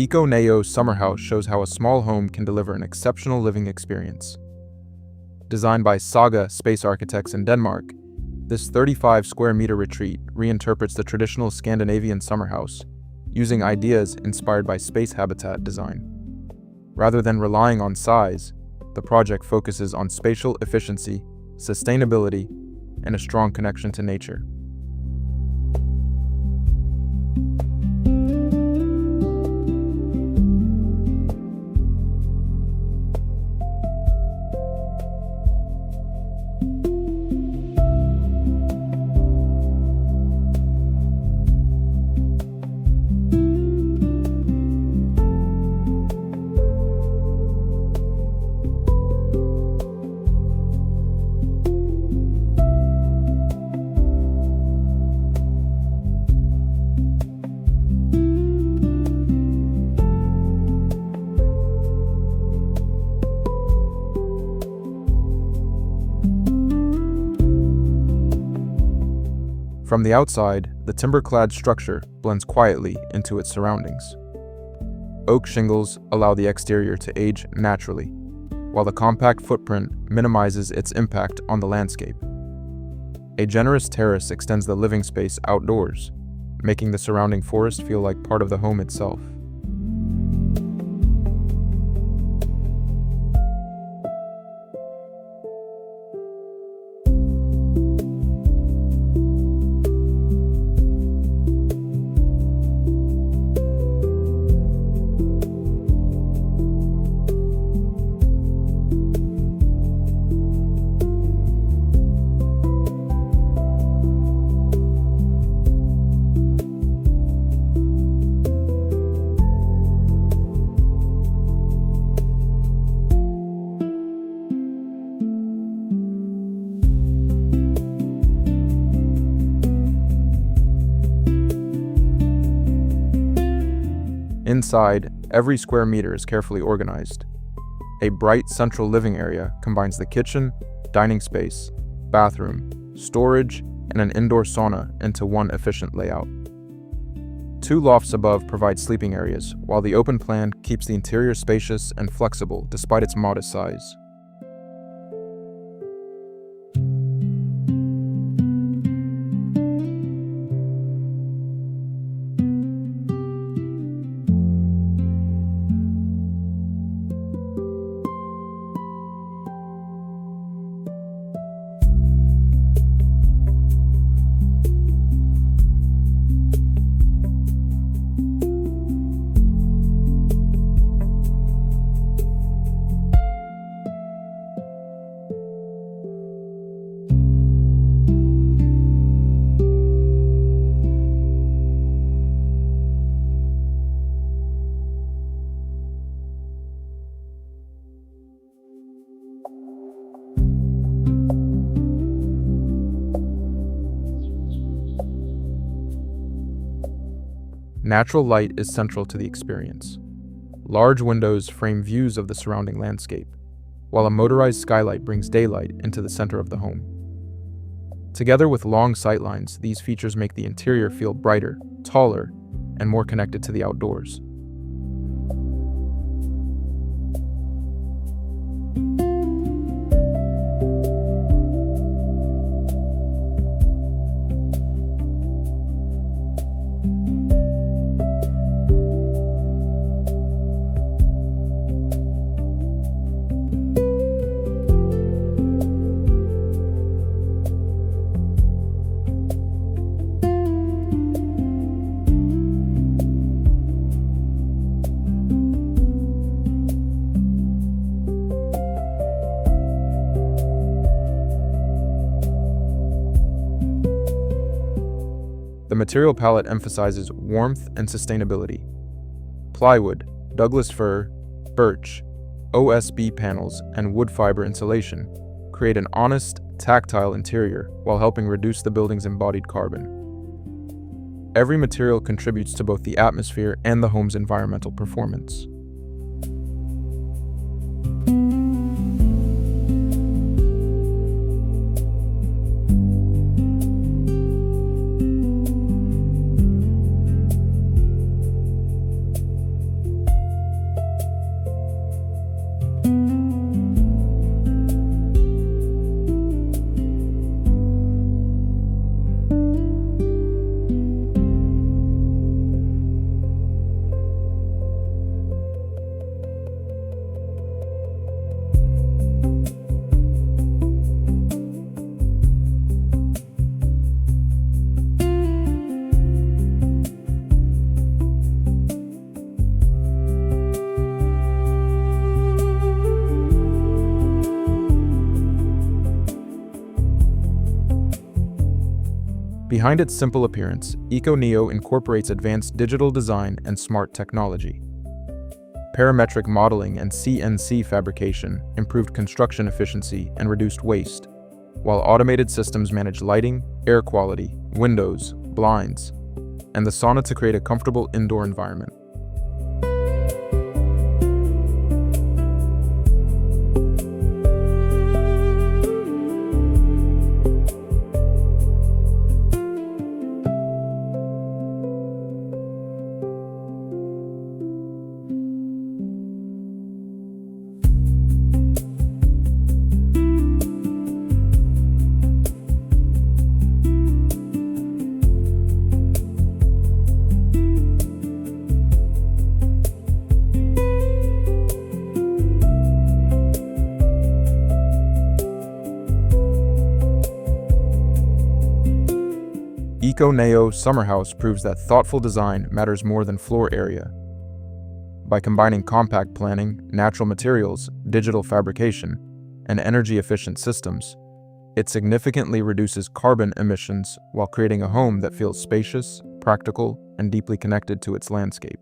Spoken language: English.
EcoNeo Summerhouse shows how a small home can deliver an exceptional living experience. Designed by SAGA Space Architects in Denmark, this 35 square meter retreat reinterprets the traditional Scandinavian summer house, using ideas inspired by space habitat design. Rather than relying on size, the project focuses on spatial efficiency, sustainability, and a strong connection to nature. From the outside, the timber-clad structure blends quietly into its surroundings. Oak shingles allow the exterior to age naturally, while the compact footprint minimizes its impact on the landscape. A generous terrace extends the living space outdoors, making the surrounding forest feel like part of the home itself. Inside, every square meter is carefully organized. A bright central living area combines the kitchen, dining space, bathroom, storage, and an indoor sauna into one efficient layout. Two lofts above provide sleeping areas, while the open plan keeps the interior spacious and flexible despite its modest size. Natural light is central to the experience. Large windows frame views of the surrounding landscape, while a motorized skylight brings daylight into the center of the home. Together with long sightlines, these features make the interior feel brighter, taller, and more connected to the outdoors. The material palette emphasizes warmth and sustainability. Plywood, Douglas fir, birch, OSB panels, and wood fiber insulation create an honest, tactile interior while helping reduce the building's embodied carbon. Every material contributes to both the atmosphere and the home's environmental performance. Behind its simple appearance, EcoNeo incorporates advanced digital design and smart technology. Parametric modeling and CNC fabrication improved construction efficiency and reduced waste, while automated systems manage lighting, air quality, windows, blinds, and the sauna to create a comfortable indoor environment. EcoNeo Summerhouse proves that thoughtful design matters more than floor area. By combining compact planning, natural materials, digital fabrication, and energy-efficient systems, it significantly reduces carbon emissions while creating a home that feels spacious, practical, and deeply connected to its landscape.